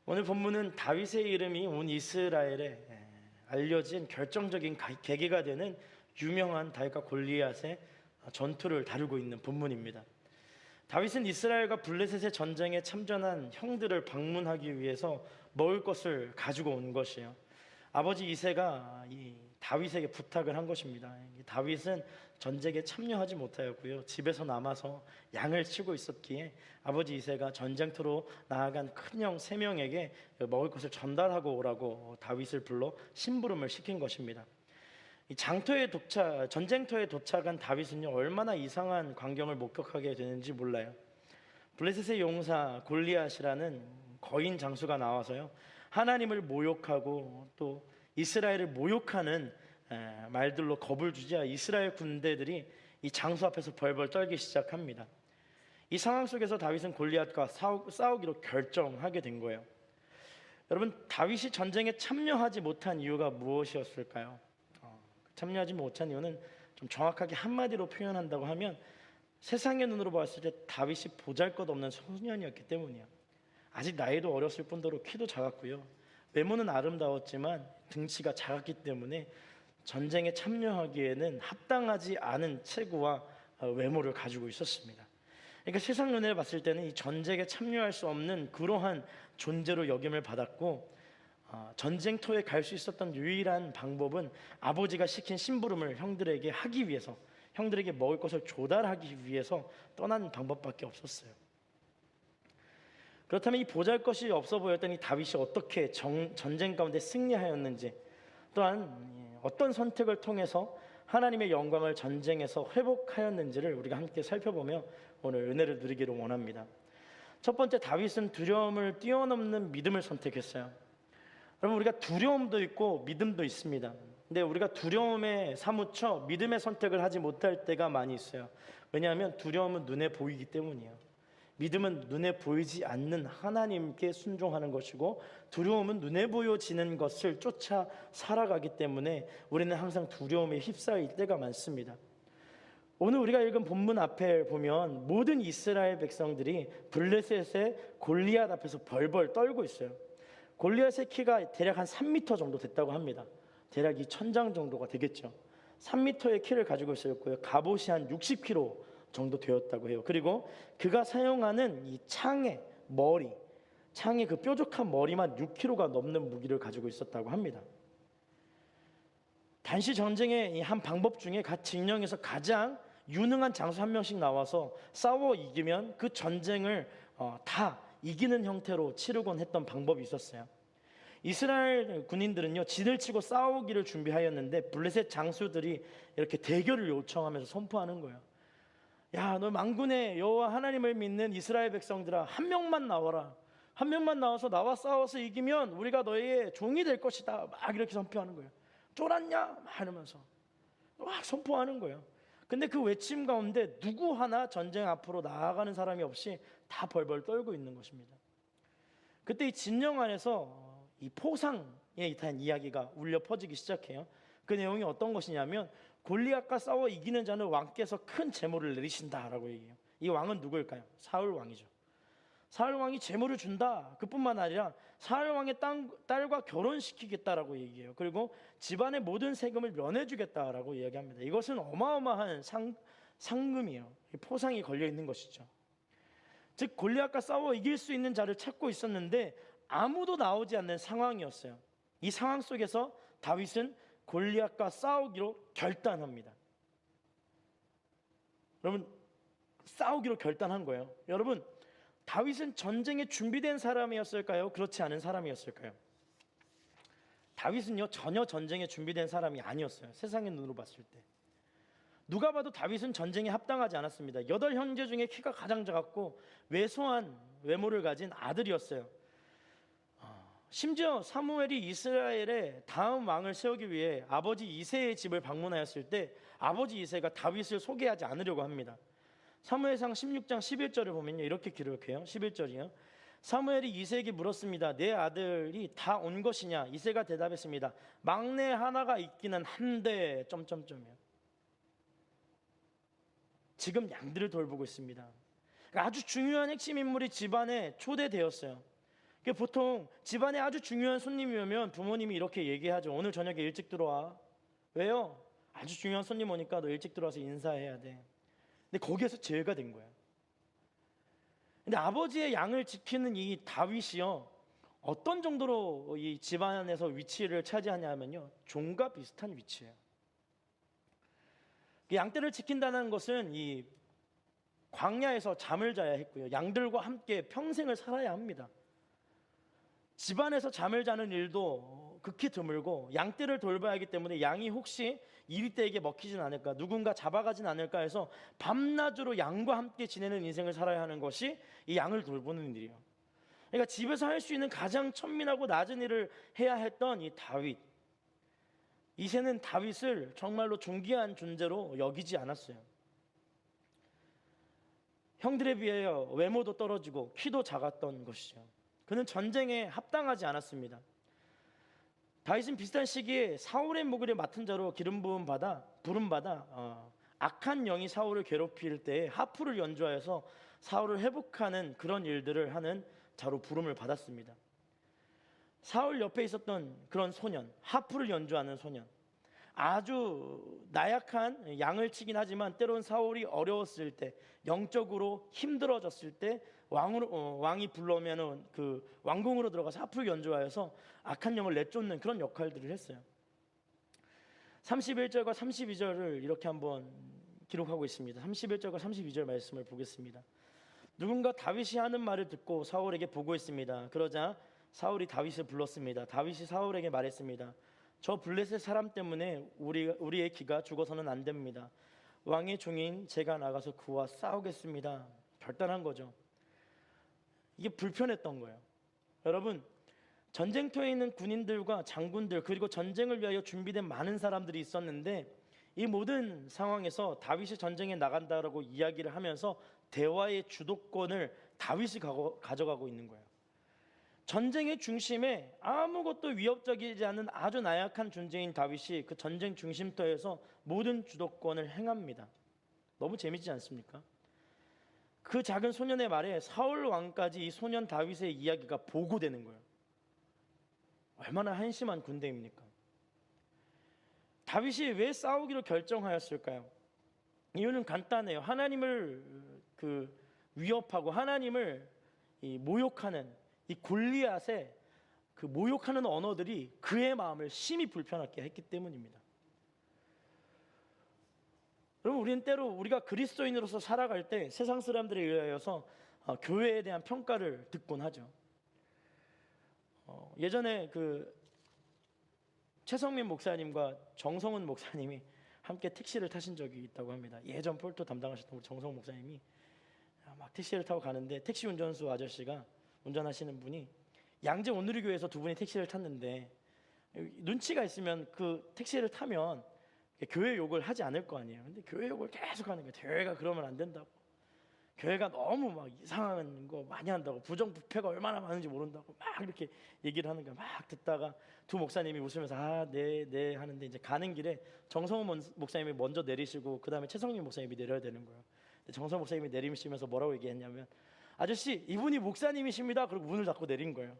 오늘 본문은 다윗의 이름이 온 이스라엘에 알려진 결정적인 계기가 되는 유명한 다윗과 골리앗의 전투를 다루고 있는 본문입니다. 다윗은 이스라엘과 블레셋의 전쟁에 참전한 형들을 방문하기 위해서 먹을 것을 가지고 온 것이에요. 아버지 이새가 이 다윗에게 부탁을 한 것입니다. 다윗은 전쟁에 참여하지 못하였고요, 집에서 남아서 양을 치고 있었기에 아버지 이새가 전쟁터로 나아간 큰형 3명에게 먹을 것을 전달하고 오라고 다윗을 불러 심부름을 시킨 것입니다. 전쟁터에 도착한 다윗은요, 얼마나 이상한 광경을 목격하게 되는지 몰라요. 블레셋의 용사 골리앗이라는 거인 장수가 나와서요, 하나님을 모욕하고 또 이스라엘을 모욕하는 말들로 겁을 주자 이스라엘 군대들이 이 장수 앞에서 벌벌 떨기 시작합니다. 이 상황 속에서 다윗은 골리앗과 싸우기로 결정하게 된 거예요. 여러분, 다윗이 전쟁에 참여하지 못한 이유가 무엇이었을까요? 참여하지 못한 이유는 좀 정확하게 한마디로 표현한다고 하면 세상의 눈으로 봤을 때 다윗이 보잘것없는 소년이었기 때문이에요. 아직 나이도 어렸을 뿐더러 키도 작았고요, 외모는 아름다웠지만 등치가 작았기 때문에 전쟁에 참여하기에는 합당하지 않은 체구와 외모를 가지고 있었습니다. 그러니까 세상 눈에 봤을 때는 이 전쟁에 참여할 수 없는 그러한 존재로 여김을 받았고, 전쟁터에 갈 수 있었던 유일한 방법은 아버지가 시킨 심부름을 형들에게 하기 위해서, 형들에게 먹을 것을 조달하기 위해서 떠난 방법밖에 없었어요. 그렇다면 이 보잘것이 없어 보였던 이 다윗이 어떻게 전쟁 가운데 승리하였는지, 또한 어떤 선택을 통해서 하나님의 영광을 전쟁에서 회복하였는지를 우리가 함께 살펴보며 오늘 은혜를 누리기를 원합니다. 첫 번째, 다윗은 두려움을 뛰어넘는 믿음을 선택했어요. 여러분, 우리가 두려움도 있고 믿음도 있습니다. 근데 우리가 두려움에 사무쳐 믿음의 선택을 하지 못할 때가 많이 있어요. 왜냐하면 두려움은 눈에 보이기 때문이에요. 믿음은 눈에 보이지 않는 하나님께 순종하는 것이고, 두려움은 눈에 보여지는 것을 쫓아 살아가기 때문에 우리는 항상 두려움에 휩싸일 때가 많습니다. 오늘 우리가 읽은 본문 앞에 보면 모든 이스라엘 백성들이 블레셋의 골리앗 앞에서 벌벌 떨고 있어요. 골리앗의 키가 대략 한 3m 정도 됐다고 합니다. 대략 이 천장 정도가 되겠죠. 3m의 키를 가지고 있었고요, 갑옷이 한 60kg 정도 되었다고 해요. 그리고 그가 사용하는 이 창의 그 뾰족한 머리만 6kg가 넘는 무기를 가지고 있었다고 합니다. 단시 전쟁의 한 방법 중에 각 진영에서 가장 유능한 장수 한 명씩 나와서 싸워 이기면 그 전쟁을 다 이기는 형태로 치르곤 했던 방법이 있었어요. 이스라엘 군인들은요, 진을 치고 싸우기를 준비하였는데 블레셋 장수들이 이렇게 대결을 요청하면서 선포하는 거예요. 야, 너 만군의 여호와 하나님을 믿는 이스라엘 백성들아, 한 명만 나와라. 한 명만 나와서 나와 싸워서 이기면 우리가 너희의 종이 될 것이다. 막 이렇게 선포하는 거예요. 쫄았냐? 막 이러면서 막 선포하는 거예요. 근데 그 외침 가운데 누구 하나 전쟁 앞으로 나아가는 사람이 없이 다 벌벌 떨고 있는 것입니다. 그때 이 진영 안에서 이 포상에 대한 이야기가 울려 퍼지기 시작해요. 그 내용이 어떤 것이냐면, 골리앗과 싸워 이기는 자는 왕께서 큰 제물을 내리신다라고 얘기해요. 이 왕은 누구일까요? 사울 왕이죠. 사울 왕이 제물을 준다. 그뿐만 아니라 사울 왕의 딸과 결혼시키겠다라고 얘기해요. 그리고 집안의 모든 세금을 면해주겠다라고 이야기합니다. 이것은 어마어마한 상금이에요. 포상이 걸려 있는 것이죠. 즉, 골리앗과 싸워 이길 수 있는 자를 찾고 있었는데 아무도 나오지 않는 상황이었어요. 이 상황 속에서 다윗은 골리앗과 싸우기로 결단합니다. 여러분, 싸우기로 결단한 거예요. 여러분, 다윗은 전쟁에 준비된 사람이었을까요? 그렇지 않은 사람이었을까요? 다윗은요, 전혀 전쟁에 준비된 사람이 아니었어요. 세상의 눈으로 봤을 때 누가 봐도 다윗은 전쟁에 합당하지 않았습니다. 8형제 중에 키가 가장 작았고 왜소한 외모를 가진 아들이었어요. 심지어 사무엘이 이스라엘의 다음 왕을 세우기 위해 아버지 이새의 집을 방문하였을 때 아버지 이새가 다윗을 소개하지 않으려고 합니다. 사무엘상 16장 11절을 보면요, 이렇게 기록해요. 11절이요. 사무엘이 이새에게 물었습니다. 내 아들이 다 온 것이냐? 이새가 대답했습니다. 막내 하나가 있기는 한데 점점점이요. 지금 양들을 돌보고 있습니다. 아주 중요한 핵심 인물이 집안에 초대되었어요. 보통 집안에 아주 중요한 손님이 오면 부모님이 이렇게 얘기하죠. 오늘 저녁에 일찍 들어와. 왜요? 아주 중요한 손님 오니까 너 일찍 들어와서 인사해야 돼. 근데 거기에서 죄가 된 거야. 근데 아버지의 양을 지키는 이 다윗이요, 어떤 정도로 이 집안에서 위치를 차지하냐면요, 종과 비슷한 위치예요. 양떼를 지킨다는 것은 이 광야에서 잠을 자야 했고요, 양들과 함께 평생을 살아야 합니다. 집안에서 잠을 자는 일도 극히 드물고 양떼를 돌봐야 하기 때문에 양이 혹시 이리떼에게 먹히진 않을까, 누군가 잡아가진 않을까 해서 밤낮으로 양과 함께 지내는 인생을 살아야 하는 것이 이 양을 돌보는 일이에요. 그러니까 집에서 할 수 있는 가장 천민하고 낮은 일을 해야 했던 이 다윗, 이새는 다윗을 정말로 존귀한 존재로 여기지 않았어요. 형들에 비하여 외모도 떨어지고 키도 작았던 것이죠. 그는 전쟁에 합당하지 않았습니다. 다윗은 비슷한 시기에 사울의 목을 맡은 자로 부름받아 악한 영이 사울을 괴롭힐 때 하프를 연주하여서 사울을 회복하는 그런 일들을 하는 자로 부름을 받았습니다. 사울 옆에 있었던 그런 소년, 하프를 연주하는 소년, 아주 나약한 양을 치긴 하지만 때론 사울이 어려웠을 때, 영적으로 힘들어졌을 때 왕이 불러오면은 그 왕궁으로 들어가서 하프를 연주하여서 악한 영을 내쫓는 그런 역할들을 했어요. 31절과 32절을 이렇게 한번 기록하고 있습니다. 31절과 32절 말씀을 보겠습니다. 누군가 다윗이 하는 말을 듣고 사울에게 보고했습니다. 그러자 사울이 다윗을 불렀습니다. 다윗이 사울에게 말했습니다. 저 블레셋 사람 때문에 우리의 기가 죽어서는 안 됩니다. 왕의 종인 제가 나가서 그와 싸우겠습니다. 결단한 거죠. 이게 불편했던 거예요. 여러분, 전쟁터에 있는 군인들과 장군들, 그리고 전쟁을 위하여 준비된 많은 사람들이 있었는데, 이 모든 상황에서 다윗이 전쟁에 나간다라고 이야기를 하면서 대화의 주도권을 다윗이 가져가고 있는 거예요. 전쟁의 중심에 아무것도 위협적이지 않은 아주 나약한 존재인 다윗이 그 전쟁 중심터에서 모든 주도권을 행합니다. 너무 재밌지 않습니까? 그 작은 소년의 말에 사울 왕까지 이 소년 다윗의 이야기가 보고되는 거예요. 얼마나 한심한 군대입니까? 다윗이 왜 싸우기로 결정하였을까요? 이유는 간단해요. 하나님을 위협하고 하나님을 모욕하는 이 골리앗의 그 모욕하는 언어들이 그의 마음을 심히 불편하게 했기 때문입니다. 여러분, 우리는 때로 우리가 그리스도인으로서 살아갈 때 세상 사람들에 의하여서 교회에 대한 평가를 듣곤 하죠. 예전에 그 최성민 목사님과 정성훈 목사님이 함께 택시를 타신 적이 있다고 합니다. 예전 폴토 담당하셨던 정성훈 목사님이 막 택시를 타고 가는데 택시 운전수 아저씨가, 운전하시는 분이 양재 온누리교회에서 두 분이 택시를 탔는데 눈치가 있으면 그 택시를 타면 교회 욕을 하지 않을 거 아니에요. 근데 교회 욕을 계속 하는 거예요. 교회가 그러면 안 된다고, 교회가 너무 막 이상한 거 많이 한다고, 부정부패가 얼마나 많은지 모른다고 막 이렇게 얘기를 하는 거예요. 막 듣다가 두 목사님이 웃으면서 네 하는데, 이제 가는 길에 정성훈 목사님이 먼저 내리시고 그 다음에 최성민 목사님이 내려야 되는 거예요. 정성훈 목사님이 내리시면서 뭐라고 얘기했냐면, 아저씨, 이분이 목사님이십니다. 그리고 문을 닫고 내린 거예요.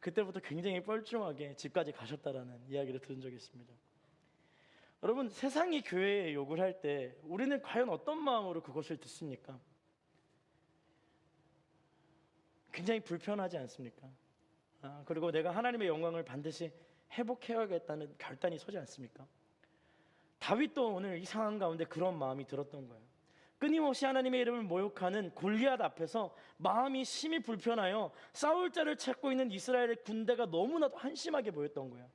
그때부터 굉장히 뻘쭘하게 집까지 가셨다라는 이야기를 들은 적이 있습니다. 여러분, 세상이 교회에 욕을 할 때 우리는 과연 어떤 마음으로 그것을 듣습니까? 굉장히 불편하지 않습니까? 그리고 내가 하나님의 영광을 반드시 회복해야겠다는 결단이 서지 않습니까? 다윗도 오늘 이 상황 가운데 그런 마음이 들었던 거예요. 끊임없이 하나님의 이름을 모욕하는 골리앗 앞에서 마음이 심히 불편하여 싸울 자를 찾고 있는 이스라엘의 군대가 너무나도 한심하게 보였던 거예요.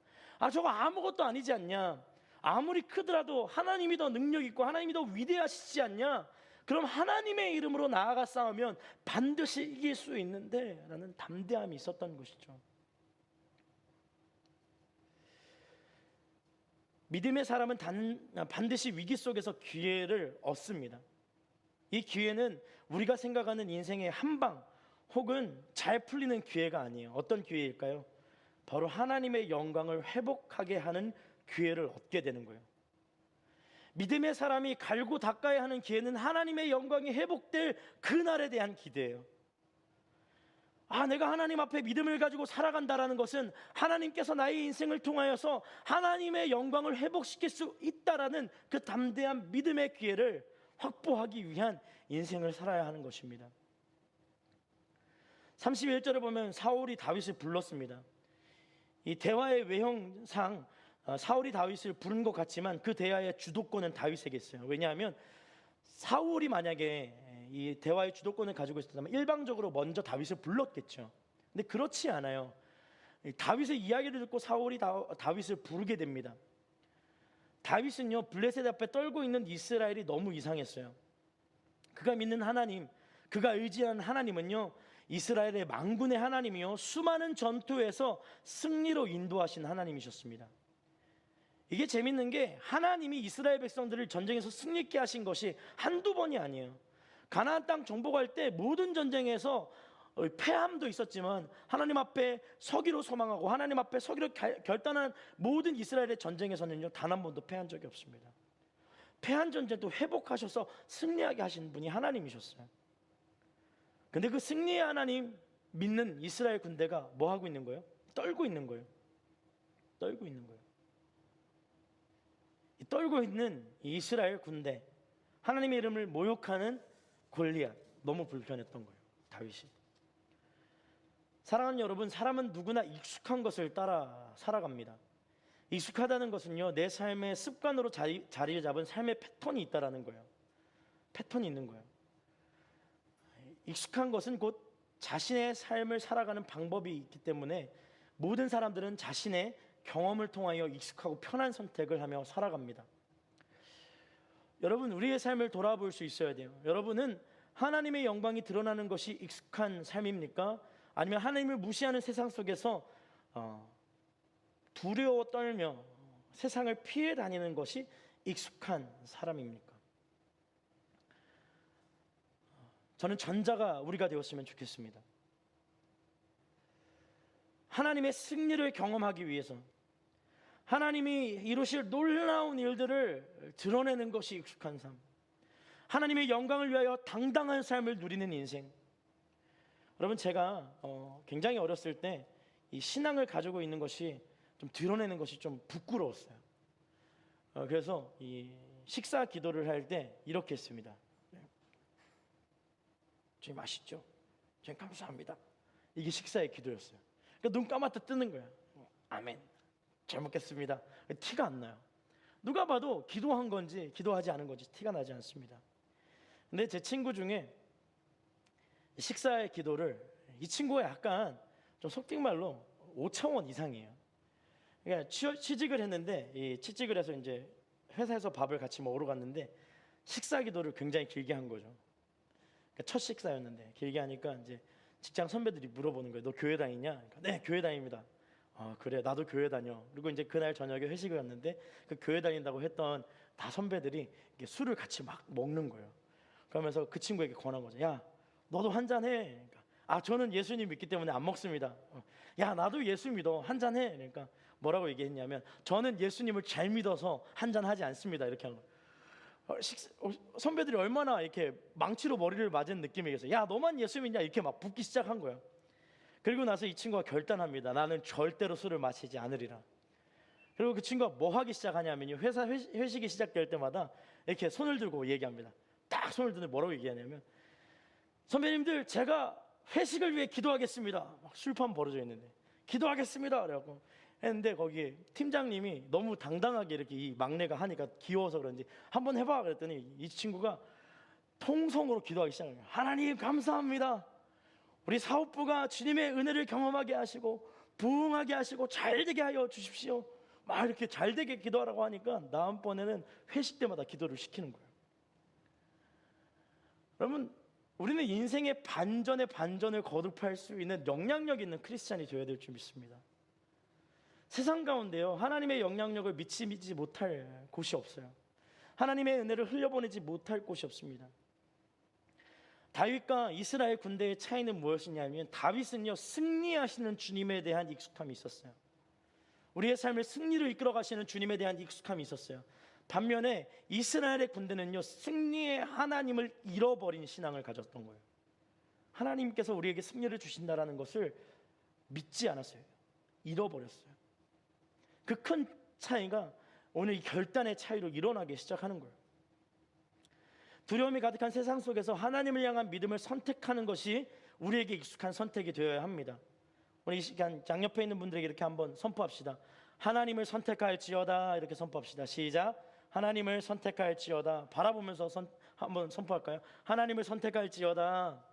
저거 아무것도 아니지 않냐? 아무리 크더라도 하나님이 더 능력 있고 하나님이 더 위대하시지 않냐? 그럼 하나님의 이름으로 나아가 싸우면 반드시 이길 수 있는데 라는 담대함이 있었던 것이죠. 믿음의 사람은 반드시 위기 속에서 기회를 얻습니다. 이 기회는 우리가 생각하는 인생의 한방 혹은 잘 풀리는 기회가 아니에요. 어떤 기회일까요? 바로 하나님의 영광을 회복하게 하는 기회를 얻게 되는 거예요. 믿음의 사람이 갈고 닦아야 하는 기회는 하나님의 영광이 회복될 그날에 대한 기대예요. 내가 하나님 앞에 믿음을 가지고 살아간다라는 것은 하나님께서 나의 인생을 통하여서 하나님의 영광을 회복시킬 수 있다라는 그 담대한 믿음의 기회를 확보하기 위한 인생을 살아야 하는 것입니다. 31절에 보면 사울이 다윗을 불렀습니다. 이 대화의 외형상 사울이 다윗을 부른 것 같지만 그 대화의 주도권은 다윗에게 있어요. 왜냐하면 사울이 만약에 이 대화의 주도권을 가지고 있었다면 일방적으로 먼저 다윗을 불렀겠죠. 근데 그렇지 않아요. 다윗의 이야기를 듣고 사울이 다윗을 부르게 됩니다. 다윗은요, 블레셋 앞에 떨고 있는 이스라엘이 너무 이상했어요. 그가 믿는 하나님, 그가 의지하는 하나님은요, 이스라엘의 만군의 하나님이요, 수많은 전투에서 승리로 인도하신 하나님이셨습니다. 이게 재밌는 게 하나님이 이스라엘 백성들을 전쟁에서 승리케 하신 것이 한두 번이 아니에요. 가나안 땅 정복할 때 모든 전쟁에서 패함도 있었지만 하나님 앞에 서기로 소망하고 하나님 앞에 서기로 결단한 모든 이스라엘의 전쟁에서는요, 단 한 번도 패한 적이 없습니다. 패한 전쟁도 회복하셔서 승리하게 하신 분이 하나님이셨어요. 근데 그 승리의 하나님 믿는 이스라엘 군대가 뭐 하고 있는 거예요? 떨고 있는 거예요. 떨고 있는 거예요. 이 떨고 있는 이 이스라엘 군대, 하나님의 이름을 모욕하는 골리앗, 너무 불편했던 거예요, 다윗이. 사랑하는 여러분, 사람은 누구나 익숙한 것을 따라 살아갑니다. 익숙하다는 것은요, 내 삶의 습관으로 자리를 잡은 삶의 패턴이 있다라는 거예요. 패턴이 있는 거예요. 익숙한 것은 곧 자신의 삶을 살아가는 방법이 있기 때문에 모든 사람들은 자신의 경험을 통하여 익숙하고 편한 선택을 하며 살아갑니다. 여러분, 우리의 삶을 돌아볼 수 있어야 돼요. 여러분은 하나님의 영광이 드러나는 것이 익숙한 삶입니까? 아니면 하나님을 무시하는 세상 속에서 두려워 떨며 세상을 피해 다니는 것이 익숙한 사람입니까? 저는 전자가 우리가 되었으면 좋겠습니다. 하나님의 승리를 경험하기 위해서 하나님이 이루실 놀라운 일들을 드러내는 것이 익숙한 삶, 하나님의 영광을 위하여 당당한 삶을 누리는 인생. 여러분, 제가 굉장히 어렸을 때 이 신앙을 가지고 있는 것이 좀 드러내는 것이 좀 부끄러웠어요. 그래서 이 식사 기도를 할 때 이렇게 했습니다. 주님 맛있죠? 주님 감사합니다. 이게 식사의 기도였어요. 그러니까 눈 감았다 뜨는 거야. 아멘. 잘 먹겠습니다. 티가 안 나요. 누가 봐도 기도한 건지 기도하지 않은 건지 티가 나지 않습니다. 근데 제 친구 중에 식사의 기도를, 이 친구가 약간 좀 속된 말로 5차원 이상이에요. 그러니까 취직을 했는데, 이 취직을 해서 이제 회사에서 밥을 같이 먹으러 갔는데 식사 기도를 굉장히 길게 한 거죠. 그러니까 첫 식사였는데 길게 하니까 이제 직장 선배들이 물어보는 거예요. 너 교회 다니냐? 그러니까, 네, 교회 다닙니다. 아, 그래, 나도 교회 다녀. 그리고 이제 그날 저녁에 회식을 했는데 그 교회 다닌다고 했던 다 선배들이 술을 같이 막 먹는 거예요. 그러면서 그 친구에게 권한 거죠. 야, 너도 한잔 해. 그러니까, 아, 저는 예수님 믿기 때문에 안 먹습니다. 야, 나도 예수 믿어. 한잔 해. 그러니까 뭐라고 얘기했냐면, 저는 예수님을 잘 믿어서 한잔 하지 않습니다. 이렇게 하는 거예요. 선배들이 얼마나 이렇게 망치로 머리를 맞은 느낌이겠어요. 야, 너만 예수 믿냐? 이렇게 막 붙기 시작한 거예요. 그리고 나서 이 친구가 결단합니다. 나는 절대로 술을 마시지 않으리라. 그리고 그 친구가 뭐 하기 시작하냐면요, 회사 회식이 시작될 때마다 이렇게 손을 들고 얘기합니다. 딱 손을 들고 뭐라고 얘기하냐면, 선배님들, 제가 회식을 위해 기도하겠습니다. 막 술판 벌어져 있는데 기도하겠습니다. 그래갖고 했는데 거기 팀장님이 너무 당당하게 이렇게 이 막내가 하니까 귀여워서 그런지 한번 해봐 그랬더니 이 친구가 통성으로 기도하기 시작해요. 하나님 감사합니다. 우리 사업부가 주님의 은혜를 경험하게 하시고 부흥하게 하시고 잘되게 하여 주십시오. 막 이렇게 잘되게 기도하라고 하니까 다음번에는 회식 때마다 기도를 시키는 거예요. 여러분, 우리는 인생의 반전의 반전을 거듭할 수 있는 영향력 있는 크리스찬이 되어야 될 줄 믿습니다. 세상 가운데요, 하나님의 영향력을 미치지 못할 곳이 없어요. 하나님의 은혜를 흘려보내지 못할 곳이 없습니다. 다윗과 이스라엘 군대의 차이는 무엇이냐면, 다윗은요, 승리하시는 주님에 대한 익숙함이 있었어요. 우리의 삶을 승리로 이끌어 가시는 주님에 대한 익숙함이 있었어요. 반면에 이스라엘의 군대는요, 승리의 하나님을 잃어버린 신앙을 가졌던 거예요. 하나님께서 우리에게 승리를 주신다라는 것을 믿지 않았어요. 잃어버렸어요. 그 큰 차이가 오늘 이 결단의 차이로 일어나기 시작하는 거예요. 두려움이 가득한 세상 속에서 하나님을 향한 믿음을 선택하는 것이 우리에게 익숙한 선택이 되어야 합니다. 우리 이 시간 양옆에 있는 분들에게 이렇게 한번 선포합시다. 하나님을 선택할지어다. 이렇게 선포합시다. 시작. 하나님을 선택할지어다. 바라보면서 한번 선포할까요? 하나님을 선택할지어다.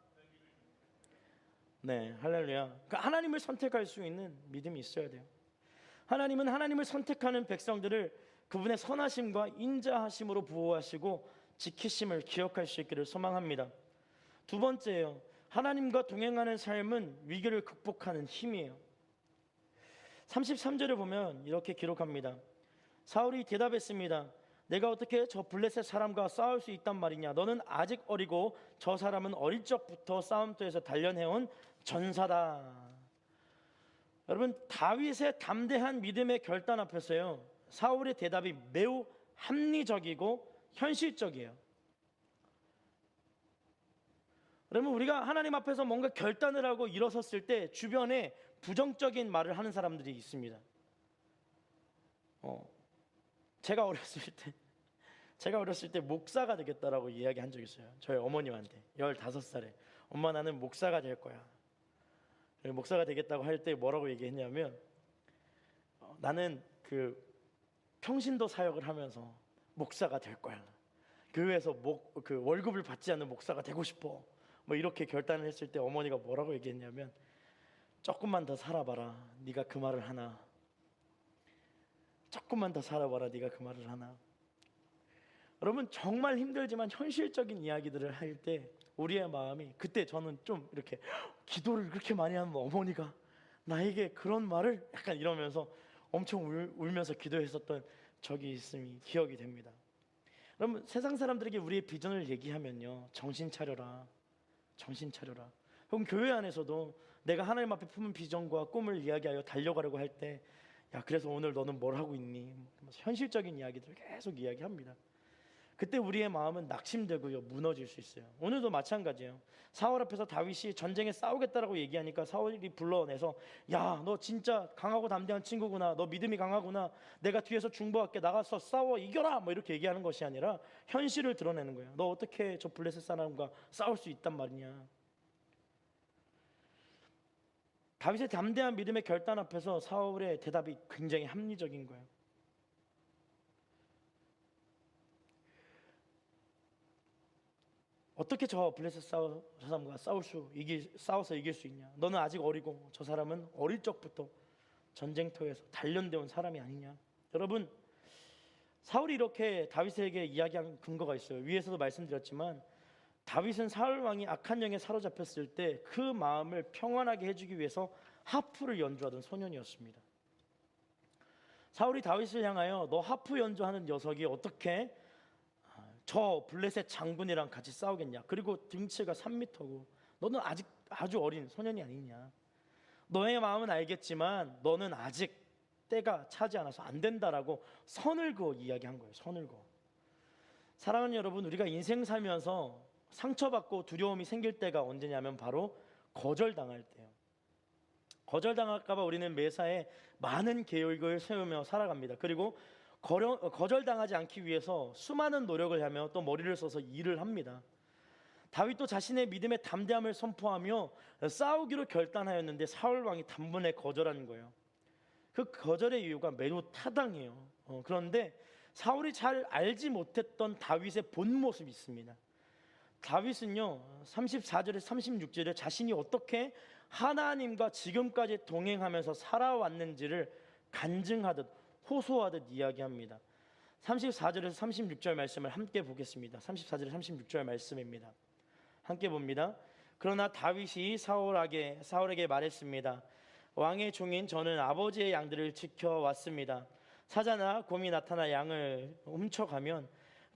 네, 할렐루야. 그러니까 하나님을 선택할 수 있는 믿음이 있어야 돼요. 하나님은 하나님을 선택하는 백성들을 그분의 선하심과 인자하심으로 보호하시고 지키심을 기억할 수 있기를 소망합니다. 두 번째예요. 하나님과 동행하는 삶은 위기를 극복하는 힘이에요. 33절을 보면 이렇게 기록합니다. 사울이 대답했습니다. 내가 어떻게 저 블레셋 사람과 싸울 수 있단 말이냐? 너는 아직 어리고 저 사람은 어릴 적부터 싸움터에서 단련해온 전사다. 여러분, 다윗의 담대한 믿음의 결단 앞에서요, 사울의 대답이 매우 합리적이고 현실적이에요. 여러분, 우리가 하나님 앞에서 뭔가 결단을 하고 일어섰을 때 주변에 부정적인 말을 하는 사람들이 있습니다. 제가 어렸을 때 목사가 되겠다라고 이야기한 적이 있어요. 저희 어머님한테 15살에 엄마 나는 목사가 될 거야. 목사가 되겠다고 할 때 뭐라고 얘기했냐면 나는 그 평신도 사역을 하면서 목사가 될 거야. 교회에서 그 월급을 받지 않는 목사가 되고 싶어. 뭐 이렇게 결단을 했을 때 어머니가 뭐라고 얘기했냐면 조금만 더 살아봐라. 네가 그 말을 하나. 조금만 더 살아봐라. 네가 그 말을 하나. 여러분, 정말 힘들지만 현실적인 이야기들을 할 때 우리의 마음이, 그때 저는 좀 이렇게 기도를 그렇게 많이 하면 어머니가 나에게 그런 말을 약간 이러면서 엄청 울면서 기도했었던 적이 있음이 기억이 됩니다. 여러분, 세상 사람들에게 우리의 비전을 얘기하면요, 정신 차려라. 혹은 교회 안에서도 내가 하나님 앞에 품은 비전과 꿈을 이야기하여 달려가려고 할 때, 야, 그래서 오늘 너는 뭘 하고 있니? 현실적인 이야기들을 계속 이야기합니다. 그때 우리의 마음은 낙심되고요, 무너질 수 있어요. 오늘도 마찬가지예요. 사울 앞에서 다윗이 전쟁에 싸우겠다라고 얘기하니까 사울이 불러내서, 야, 너 진짜 강하고 담대한 친구구나. 너 믿음이 강하구나. 내가 뒤에서 중보할게. 나가서 싸워 이겨라. 뭐 이렇게 얘기하는 것이 아니라 현실을 드러내는 거예요. 너 어떻게 저 블레셋 사람과 싸울 수 있단 말이냐. 다윗의 담대한 믿음의 결단 앞에서 사울의 대답이 굉장히 합리적인 거예요. 어떻게 저 블레셋 사람과 싸워서 이길 수 있냐? 너는 아직 어리고 저 사람은 어릴 적부터 전쟁터에서 단련되어 온 사람이 아니냐? 여러분, 사울이 이렇게 다윗에게 이야기한 근거가 있어요. 위에서도 말씀드렸지만 다윗은 사울 왕이 악한 영에 사로잡혔을 때 그 마음을 평안하게 해주기 위해서 하프를 연주하던 소년이었습니다. 사울이 다윗을 향하여 너 하프 연주하는 녀석이 어떻게 저 블레셋 장군이랑 같이 싸우겠냐? 그리고 등치가 3m고 너는 아직 아주 어린 소년이 아니냐? 너의 마음은 알겠지만 너는 아직 때가 차지 않아서 안 된다라고 선을 그어 이야기한 거예요. 선을 그어. 사랑하는 여러분, 우리가 인생 살면서 상처받고 두려움이 생길 때가 언제냐면 바로 거절당할 때예요. 거절당할까 봐 우리는 매사에 많은 계획을 세우며 살아갑니다. 그리고 거절당하지 않기 위해서 수많은 노력을 하며 또 머리를 써서 일을 합니다. 다윗도 자신의 믿음의 담대함을 선포하며 싸우기로 결단하였는데 사울 왕이 단번에 거절한 거예요. 그 거절의 이유가 매우 타당해요. 그런데 사울이 잘 알지 못했던 다윗의 본 모습이 있습니다. 다윗은요, 34절에 36절에 자신이 어떻게 하나님과 지금까지 동행하면서 살아왔는지를 간증하듯 호소하듯 이야기합니다. 34절에서 36절 말씀을 함께 보겠습니다. 34절에 36절 말씀입니다. 함께 봅니다. 그러나 다윗이 사울에게 말했습니다. 왕의 종인 저는 아버지의 양들을 지켜왔습니다. 사자나 곰이 나타나 양을 훔쳐가면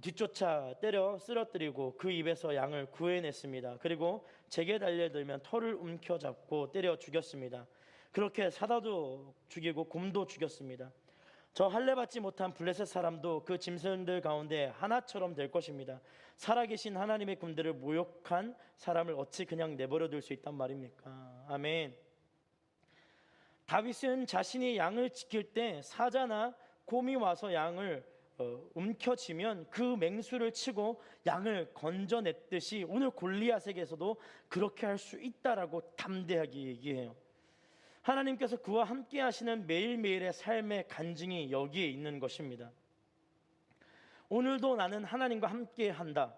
뒤쫓아 때려 쓰러뜨리고 그 입에서 양을 구해냈습니다. 그리고 제게 달려들면 털을 움켜잡고 때려 죽였습니다. 그렇게 사자도 죽이고 곰도 죽였습니다. 저 할례 받지 못한 블레셋 사람도 그 짐승들 가운데 하나처럼 될 것입니다. 살아계신 하나님의 군대를 모욕한 사람을 어찌 그냥 내버려 둘 수 있단 말입니까? 아멘. 다윗은 자신이 양을 지킬 때 사자나 곰이 와서 양을 움켜쥐면 그 맹수를 치고 양을 건져냈듯이 오늘 골리앗에게서도 그렇게 할 수 있다라고 담대하게 얘기해요. 하나님께서 그와 함께 하시는 매일매일의 삶의 간증이 여기에 있는 것입니다. 오늘도 나는 하나님과 함께 한다.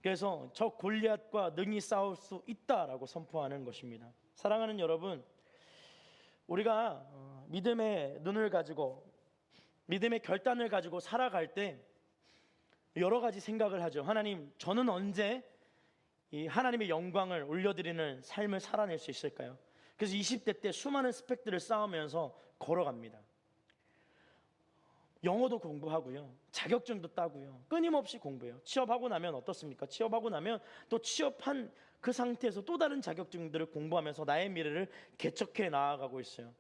그래서 저 골리앗과 능히 싸울 수 있다라고 선포하는 것입니다. 사랑하는 여러분, 우리가 믿음의 눈을 가지고 믿음의 결단을 가지고 살아갈 때 여러 가지 생각을 하죠. 하나님, 저는 언제 이 하나님의 영광을 올려드리는 삶을 살아낼 수 있을까요? 그래서 20대 때 수많은 스펙들을 쌓으면서 걸어갑니다. 영어도 공부하고요, 자격증도 따고요, 끊임없이 공부해요. 취업하고 나면 어떻습니까? 취업하고 나면 또 취업한 그 상태에서 또 다른 자격증들을 공부하면서 나의 미래를 개척해 나아가고 있어요.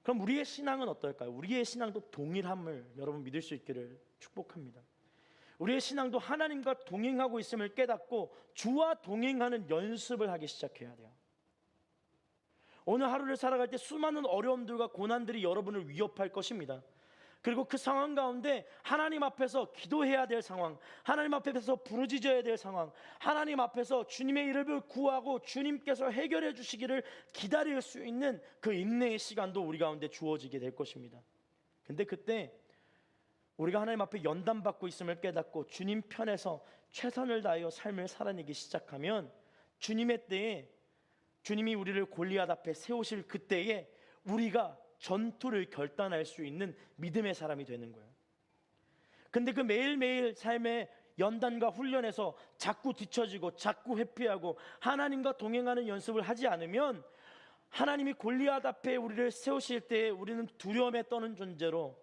그럼 우리의 신앙은 어떨까요? 우리의 신앙도 동일함을 여러분 믿을 수 있기를 축복합니다. 우리의 신앙도 하나님과 동행하고 있음을 깨닫고 주와 동행하는 연습을 하기 시작해야 돼요. 오늘 하루를 살아갈 때 수많은 어려움들과 고난들이 여러분을 위협할 것입니다. 그리고 그 상황 가운데 하나님 앞에서 기도해야 될 상황, 하나님 앞에서 부르짖어야 될 상황, 하나님 앞에서 주님의 이름을 구하고 주님께서 해결해 주시기를 기다릴 수 있는 그 인내의 시간도 우리 가운데 주어지게 될 것입니다. 근데 그때 우리가 하나님 앞에 연단받고 있음을 깨닫고 주님 편에서 최선을 다하여 삶을 살아내기 시작하면 주님의 때에, 주님이 우리를 골리앗 앞에 세우실 그때에 우리가 전투를 결단할 수 있는 믿음의 사람이 되는 거예요. 근데 그 매일매일 삶의 연단과 훈련에서 자꾸 뒤처지고 자꾸 회피하고 하나님과 동행하는 연습을 하지 않으면 하나님이 골리앗 앞에 우리를 세우실 때에 우리는 두려움에 떠는 존재로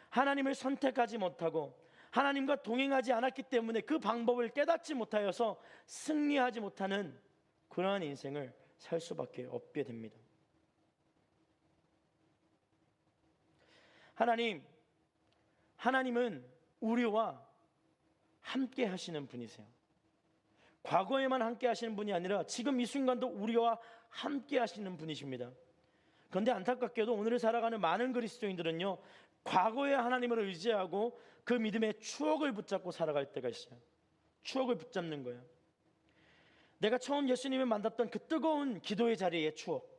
하나님을 선택하지 못하고 하나님과 동행하지 않았기 때문에 그 방법을 깨닫지 못하여서 승리하지 못하는 그러한 인생을 살 수밖에 없게 됩니다. 하나님은 우리와 함께 하시는 분이세요. 과거에만 함께 하시는 분이 아니라 지금 이 순간도 우리와 함께 하시는 분이십니다. 그런데 안타깝게도 오늘을 살아가는 많은 그리스도인들은요, 과거의 하나님을 의지하고 그 믿음의 추억을 붙잡고 살아갈 때가 있어요. 추억을 붙잡는 거예요. 내가 처음 예수님을 만났던 그 뜨거운 기도의 자리의 추억,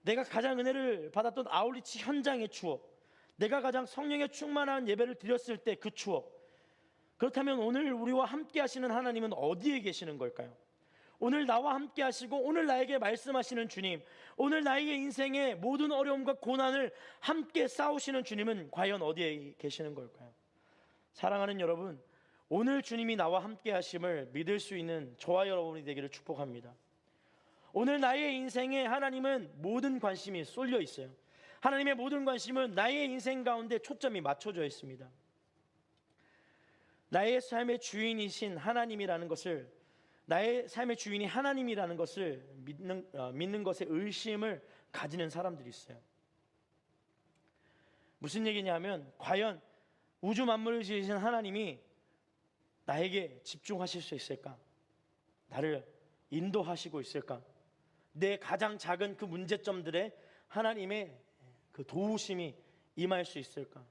내가 가장 은혜를 받았던 아울리치 현장의 추억, 내가 가장 성령의 충만한 예배를 드렸을 때 그 추억. 그렇다면 오늘 우리와 함께 하시는 하나님은 어디에 계시는 걸까요? 오늘 나와 함께 하시고 오늘 나에게 말씀하시는 주님, 오늘 나의 인생의 모든 어려움과 고난을 함께 싸우시는 주님은 과연 어디에 계시는 걸까요? 사랑하는 여러분, 오늘 주님이 나와 함께 하심을 믿을 수 있는 저와 여러분이 되기를 축복합니다. 오늘 나의 인생에 하나님은 모든 관심이 쏠려 있어요. 하나님의 모든 관심은 나의 인생 가운데 초점이 맞춰져 있습니다. 나의 삶의 주인이신 하나님이라는 것을, 나의 삶의 주인이 하나님이라는 것을 믿는 것에 의심을 가지는 사람들이 있어요. 무슨 얘기냐면, 과연 우주 만물을 지으신 하나님이 나에게 집중하실 수 있을까? 나를 인도하시고 있을까? 내 가장 작은 그 문제점들에 하나님의 그 도우심이 임할 수 있을까?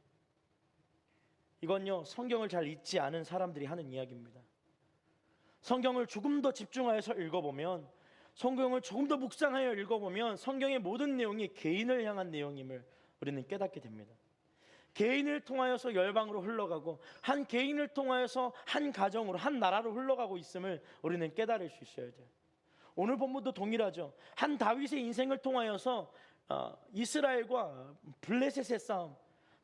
이건요, 성경을 잘 읽지 않은 사람들이 하는 이야기입니다. 성경을 조금 더 집중하여서 읽어보면, 성경을 조금 더 묵상하여 읽어보면 성경의 모든 내용이 개인을 향한 내용임을 우리는 깨닫게 됩니다. 개인을 통하여서 열방으로 흘러가고, 한 개인을 통하여서 한 가정으로, 한 나라로 흘러가고 있음을 우리는 깨달을 수 있어야 돼요. 오늘 본문도 동일하죠. 한 다윗의 인생을 통하여서 이스라엘과 블레셋의 싸움,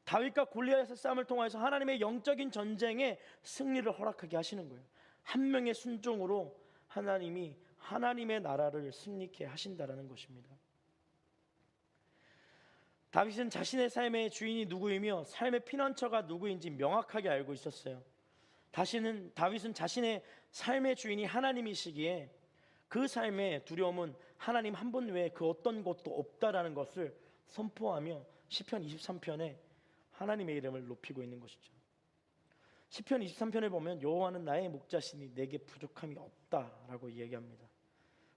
다윗과 골리앗의 싸움을 통해서 하나님의 영적인 전쟁에 승리를 허락하게 하시는 거예요. 한 명의 순종으로 하나님이 하나님의 나라를 승리케 하신다라는 것입니다. 다윗은 자신의 삶의 주인이 누구이며 삶의 피난처가 누구인지 명확하게 알고 있었어요. 다윗은 자신의 삶의 주인이 하나님이시기에 그 삶의 두려움은 하나님 한 분 외에 그 어떤 것도 없다라는 것을 선포하며 시편 23편에 하나님의 이름을 높이고 있는 것이죠. 시편 23편을 보면 여호와는 나의 목자시니 내게 부족함이 없다라고 이야기합니다.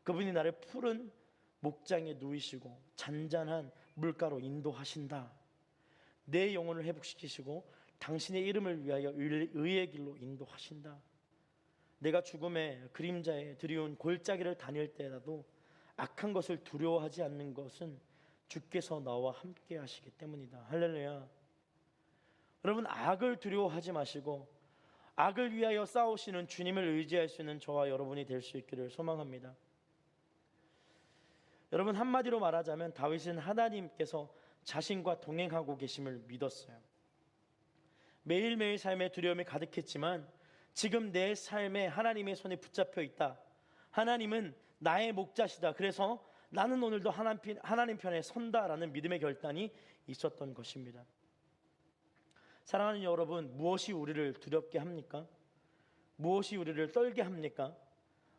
그분이 나를 푸른 목장에 누이시고 잔잔한 물가로 인도하신다. 내 영혼을 회복시키시고 당신의 이름을 위하여 의의 길로 인도하신다. 내가 죽음의 그림자에 드리운 골짜기를 다닐 때라도 악한 것을 두려워하지 않는 것은 주께서 나와 함께 하시기 때문이다. 할렐루야. 여러분, 악을 두려워하지 마시고 악을 위하여 싸우시는 주님을 의지할 수 있는 저와 여러분이 될 수 있기를 소망합니다. 여러분, 한마디로 말하자면 다윗은 하나님께서 자신과 동행하고 계심을 믿었어요. 매일매일 삶에 두려움이 가득했지만 지금 내 삶에 하나님의 손에 붙잡혀 있다. 하나님은 나의 목자시다. 그래서 나는 오늘도 하나님 편에 선다라는 믿음의 결단이 있었던 것입니다. 사랑하는 여러분, 무엇이 우리를 두렵게 합니까? 무엇이 우리를 떨게 합니까?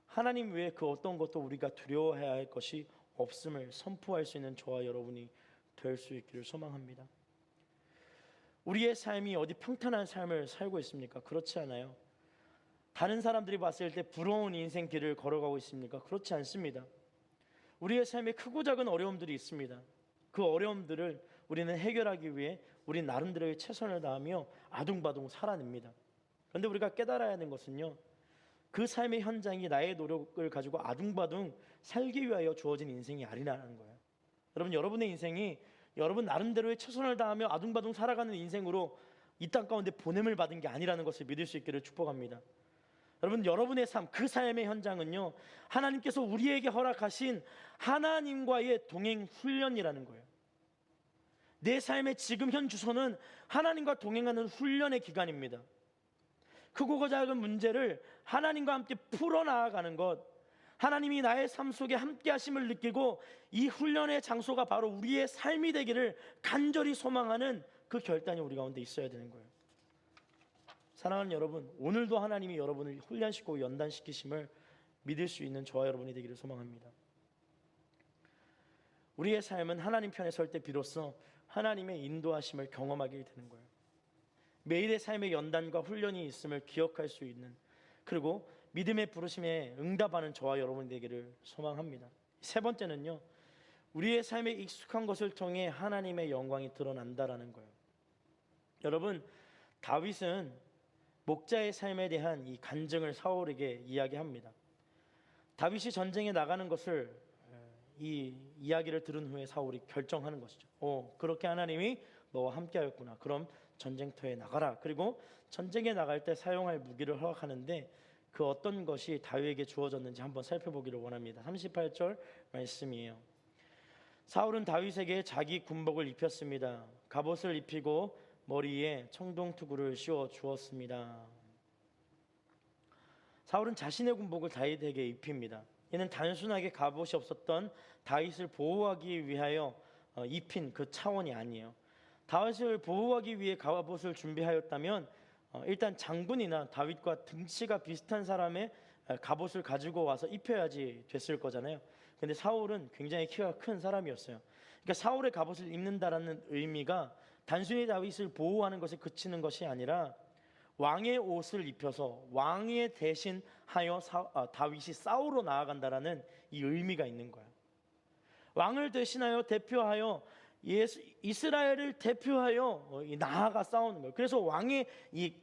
하나님 외에 그 어떤 것도 우리가 두려워해야 할 것이 없음을 선포할 수 있는 저와 여러분이 될 수 있기를 소망합니다. 우리의 삶이 어디 평탄한 삶을 살고 있습니까? 그렇지 않아요. 다른 사람들이 봤을 때 부러운 인생 길을 걸어가고 있습니까? 그렇지 않습니다. 우리의 삶에 크고 작은 어려움들이 있습니다. 그 어려움들을 우리는 해결하기 위해 우리 나름대로의 최선을 다하며 아둥바둥 살아냅니다. 그런데 우리가 깨달아야 하는 것은요, 그 삶의 현장이 나의 노력을 가지고 아둥바둥 살기 위하여 주어진 인생이 아니라는 거예요. 여러분, 여러분의 인생이 여러분 나름대로의 최선을 다하며 아둥바둥 살아가는 인생으로 이 땅 가운데 보냄을 받은 게 아니라는 것을 믿을 수 있기를 축복합니다. 여러분, 여러분의 삶, 그 삶의 현장은요, 하나님께서 우리에게 허락하신 하나님과의 동행 훈련이라는 거예요. 내 삶의 지금 현 주소는 하나님과 동행하는 훈련의 기간입니다. 크고 작은 문제를 하나님과 함께 풀어나가는 것, 하나님이 나의 삶 속에 함께 하심을 느끼고 이 훈련의 장소가 바로 우리의 삶이 되기를 간절히 소망하는 그 결단이 우리 가운데 있어야 되는 거예요. 사랑하는 여러분, 오늘도 하나님이 여러분을 훈련시키고 연단시키심을 믿을 수 있는 저와 여러분이 되기를 소망합니다. 우리의 삶은 하나님 편에 설 때 비로소 하나님의 인도하심을 경험하게 되는 거예요. 매일의 삶의 연단과 훈련이 있음을 기억할 수 있는, 그리고 믿음의 부르심에 응답하는 저와 여러분이 되기를 소망합니다. 세 번째는요, 우리의 삶에 익숙한 것을 통해 하나님의 영광이 드러난다라는 거예요. 여러분, 다윗은 목자의 삶에 대한 이 간증을 사울에게 이야기합니다. 다윗이 전쟁에 나가는 것을 이 이야기를 들은 후에 사울이 결정하는 것이죠. 그렇게 하나님이 너와 함께하였구나. 그럼 전쟁터에 나가라. 그리고 전쟁에 나갈 때 사용할 무기를 허락하는데 그 어떤 것이 다윗에게 주어졌는지 한번 살펴보기를 원합니다. 38절 말씀이에요. 사울은 다윗에게 자기 군복을 입혔습니다. 갑옷을 입히고 머리에 청동투구를 씌워 주었습니다. 사울은 자신의 군복을 다윗에게 입힙니다. 이는 단순하게 갑옷이 없었던 다윗을 보호하기 위하여 입힌 그 차원이 아니에요. 다윗을 보호하기 위해 갑옷을 준비하였다면 일단 장군이나 다윗과 등치가 비슷한 사람의 갑옷을 가지고 와서 입혀야지 됐을 거잖아요. 근데 사울은 굉장히 키가 큰 사람이었어요. 그러니까 사울의 갑옷을 입는다라는 의미가 단순히 다윗을 보호하는 것에 그치는 것이 아니라 왕의 옷을 입혀서 왕의 대신하여 다윗이 싸우러 나아간다라는 이 의미가 있는 거예요. 왕을 대신하여 대표하여 이스라엘을 대표하여 나아가 싸우는 거예요. 그래서 왕의 이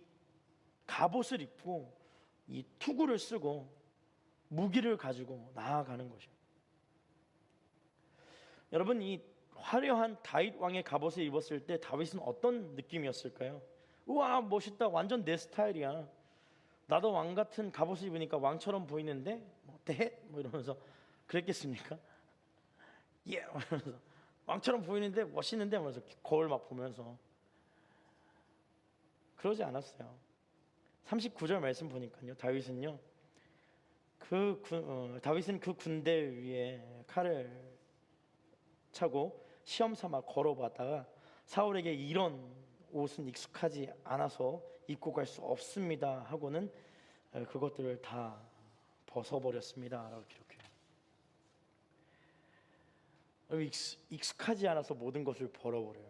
갑옷을 입고 이 투구를 쓰고 무기를 가지고 나아가는 것이에요. 여러분, 이 화려한 다윗 왕의 갑옷을 입었을 때 다윗은 어떤 느낌이었을까요? 우와, 멋있다, 완전 내 스타일이야, 나도 왕 같은 갑옷을 입으니까 왕처럼 보이는데 어때? 이러면서 그랬겠습니까? 예, 이러면서 왕처럼 보이는데 멋있는데 하면서 거울 막 보면서 그러지 않았어요. 39절 말씀 보니까요, 다윗은요, 다윗은 그 군대 위에 칼을 차고 시험 삼아 걸어봤다가 사울에게 이런 옷은 익숙하지 않아서 입고 갈 수 없습니다 하고는 그것들을 다 벗어버렸습니다 라고 기록해요. 익숙하지 않아서 모든 것을 벌어버려요.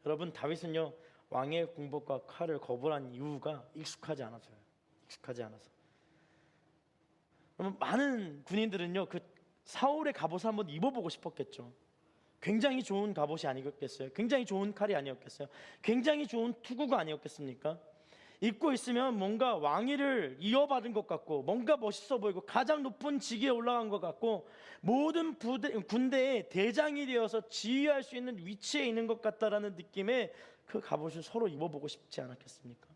여러분, 다윗은요 왕의 궁복과 칼을 거부한 이유가 익숙하지 않아서요. 익숙하지 않아서. 그러면 많은 군인들은요, 그 사울의 갑옷을 한번 입어보고 싶었겠죠. 굉장히 좋은 갑옷이 아니었겠어요? 굉장히 좋은 칼이 아니었겠어요? 굉장히 좋은 투구가 아니었겠습니까? 입고 있으면 뭔가 왕위를 이어받은 것 같고, 뭔가 멋있어 보이고, 가장 높은 직위에 올라간 것 같고, 모든 군대의 대장이 되어서 지휘할 수 있는 위치에 있는 것 같다라는 느낌의 그 갑옷을 서로 입어보고 싶지 않았겠습니까?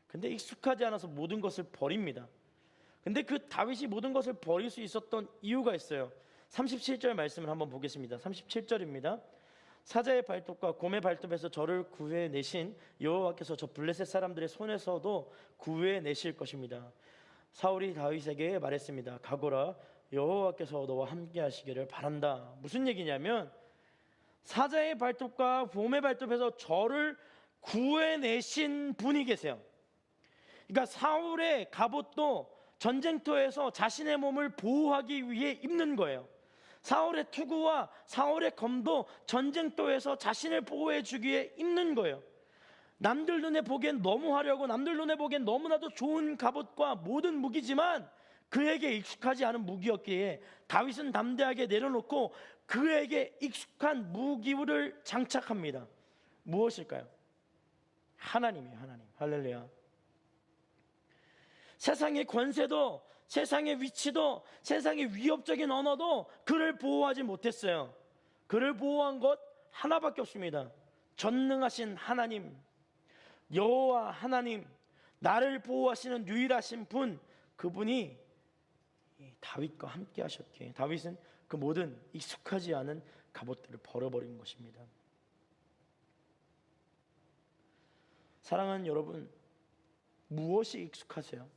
근데 익숙하지 않아서 모든 것을 버립니다. 근데 그 다윗이 모든 것을 버릴 수 있었던 이유가 있어요. 37절 말씀을 한번 보겠습니다. 37절입니다. 사자의 발톱과 곰의 발톱에서 저를 구해내신 여호와께서 저 블레셋 사람들의 손에서도 구해내실 것입니다. 사울이 다윗에게 말했습니다. 가거라, 여호와께서 너와 함께 하시기를 바란다. 무슨 얘기냐면 사자의 발톱과 곰의 발톱에서 저를 구해내신 분이 계세요. 그러니까 사울의 갑옷도 전쟁터에서 자신의 몸을 보호하기 위해 입는 거예요. 사울의 투구와 사울의 검도 전쟁터에서 자신을 보호해 주기 위해 입는 거예요. 남들 눈에 보기엔 너무 화려하고 남들 눈에 보기엔 너무나도 좋은 갑옷과 모든 무기지만 그에게 익숙하지 않은 무기였기에 다윗은 담대하게 내려놓고 그에게 익숙한 무기를 장착합니다. 무엇일까요? 하나님이에요. 하나님. 할렐루야. 세상의 권세도, 세상의 위치도, 세상의 위협적인 언어도 그를 보호하지 못했어요. 그를 보호한 것 하나밖에 없습니다. 전능하신 하나님, 여호와 하나님, 나를 보호하시는 유일하신 분, 그분이 다윗과 함께 하셨기에 다윗은 그 모든 익숙하지 않은 갑옷들을 버려버린 것입니다. 사랑하는 여러분, 무엇이 익숙하세요?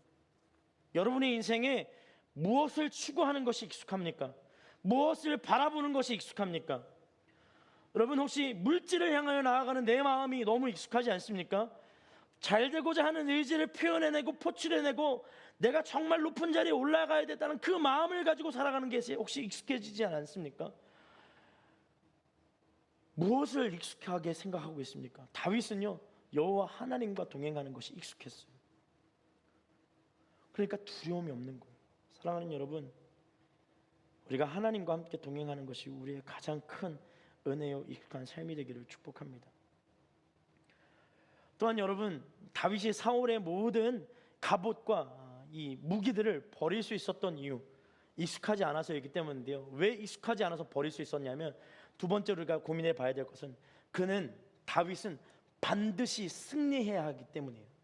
여러분의 인생에 무엇을 추구하는 것이 익숙합니까? 무엇을 바라보는 것이 익숙합니까? 여러분 혹시 물질을 향하여 나아가는 내 마음이 너무 익숙하지 않습니까? 잘 되고자 하는 의지를 표현해내고 포출해내고 내가 정말 높은 자리에 올라가야 된다는 그 마음을 가지고 살아가는 게 혹시 익숙해지지 않습니까? 무엇을 익숙하게 생각하고 있습니까? 다윗은요, 여호와 하나님과 동행하는 것이 익숙했어요. 그러니까 두려움이 없는 거예요. 사랑하는 여러분, 우리가 하나님과 함께 동행하는 것이 우리의 가장 큰 은혜요 익숙한 삶이 되기를 축복합니다. 또한 여러분, 다윗이 사울의 모든 갑옷과 이 무기들을 버릴 수 있었던 이유, 익숙하지 않아서이기 때문인데요. 왜 익숙하지 않아서 버릴 수 있었냐면, 두 번째로 우리가 고민해 봐야 될 것은 다윗은 반드시 승리해야 하기 때문이에요.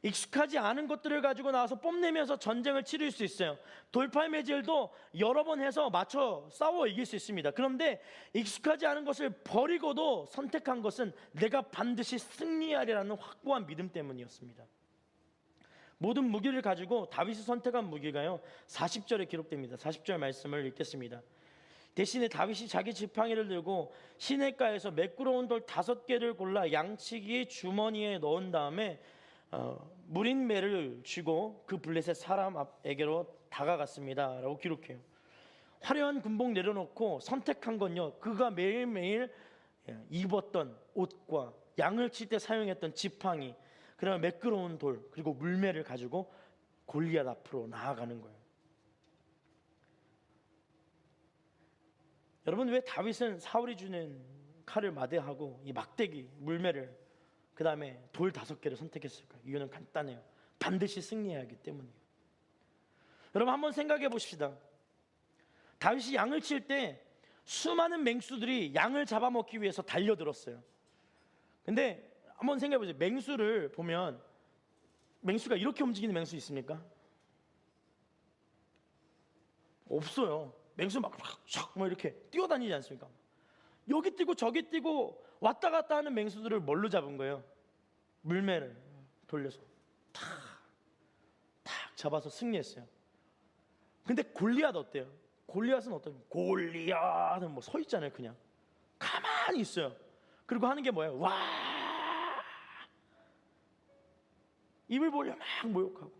익숙하지 않은 것들을 가지고 나와서 뽐내면서 전쟁을 치를 수 있어요. 돌팔매질도 여러 번 해서 맞춰 싸워 이길 수 있습니다. 그런데 익숙하지 않은 것을 버리고도 선택한 것은 내가 반드시 승리하리라는 확고한 믿음 때문이었습니다. 모든 무기를 가지고 다윗이 선택한 무기가요, 40절에 기록됩니다. 40절 말씀을 읽겠습니다. 대신에 다윗이 자기 지팡이를 들고 시냇가에서 매끄러운 돌 5개를 골라 양치기 주머니에 넣은 다음에 무린매를 쥐고 그 블레셋 사람에게로 다가갔습니다 라고 기록해요. 화려한 군복 내려놓고 선택한 건요, 그가 매일매일 입었던 옷과 양을 칠 때 사용했던 지팡이, 그다음에 매끄러운 돌, 그리고 물매를 가지고 골리앗 앞으로 나아가는 거예요. 여러분, 왜 다윗은 사울이 주는 칼을 마대하고 이 막대기, 물매를, 그 다음에 돌 5개를 선택했을까요? 이유는 간단해요. 반드시 승리해야 하기 때문이에요. 여러분 한번 생각해 보십시다. 다윗이 양을 칠 때 수많은 맹수들이 양을 잡아먹기 위해서 달려들었어요. 근데 한번 생각해 보세요. 맹수를 보면 맹수가 이렇게 움직이는 맹수 있습니까? 없어요. 맹수 막 이렇게 뛰어다니지 않습니까? 여기 뛰고 저기 뛰고 왔다 갔다 하는 맹수들을 뭘로 잡은 거예요? 물매를 돌려서 탁 잡아서 승리했어요. 근데 골리앗 어때요? 골리앗은 어떠냐? 골리앗은 뭐 서 있잖아요. 그냥 가만히 있어요. 그리고 하는 게 뭐예요? 와, 입을 벌려 막 모욕하고,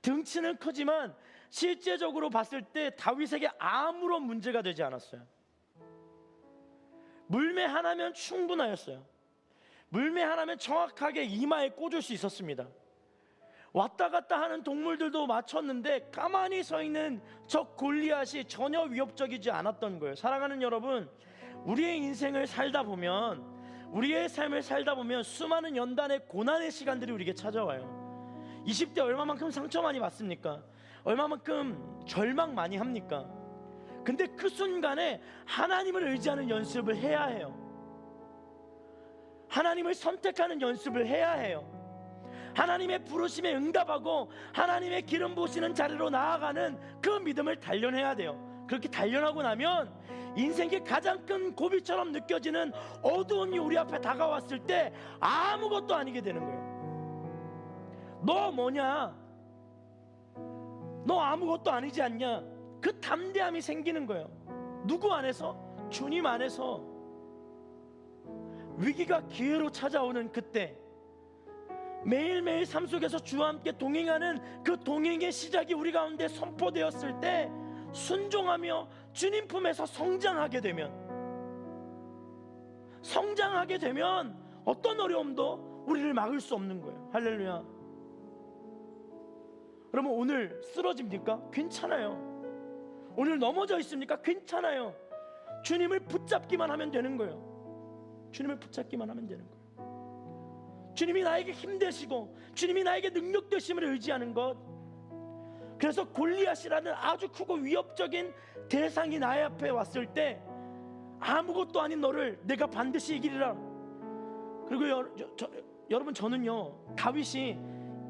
등치는 크지만 실제적으로 봤을 때 다윗에게 아무런 문제가 되지 않았어요. 물매 하나면 충분하였어요. 물매 하나면 정확하게 이마에 꽂을 수 있었습니다. 왔다 갔다 하는 동물들도 맞췄는데 가만히 서 있는 저 골리앗이 전혀 위협적이지 않았던 거예요. 사랑하는 여러분, 우리의 인생을 살다 보면, 우리의 삶을 살다 보면 수많은 연단의 고난의 시간들이 우리에게 찾아와요. 20대 얼마만큼 상처 많이 받습니까? 얼마만큼 절망 많이 합니까? 근데 그 순간에 하나님을 의지하는 연습을 해야 해요. 하나님을 선택하는 연습을 해야 해요. 하나님의 부르심에 응답하고 하나님의 기름 부으시는 자리로 나아가는 그 믿음을 단련해야 돼요. 그렇게 단련하고 나면 인생의 가장 큰 고비처럼 느껴지는 어두움이 우리 앞에 다가왔을 때 아무것도 아니게 되는 거예요. 너 뭐냐? 너 아무것도 아니지 않냐? 그 담대함이 생기는 거예요. 누구 안에서? 주님 안에서. 위기가 기회로 찾아오는 그때, 매일매일 삶 속에서 주와 함께 동행하는 그 동행의 시작이 우리 가운데 선포되었을 때 순종하며 주님 품에서 성장하게 되면 어떤 어려움도 우리를 막을 수 없는 거예요. 할렐루야. 여러분, 오늘 쓰러집니까? 괜찮아요. 오늘 넘어져 있습니까? 괜찮아요. 주님을 붙잡기만 하면 되는 거예요. 주님을 붙잡기만 하면 되는 거예요. 주님이 나에게 힘 되시고 주님이 나에게 능력 되심을 의지하는 것. 그래서 골리앗이라는 아주 크고 위협적인 대상이 나의 앞에 왔을 때 아무것도 아닌 너를 내가 반드시 이기리라. 그리고 여러분, 저는요, 다윗이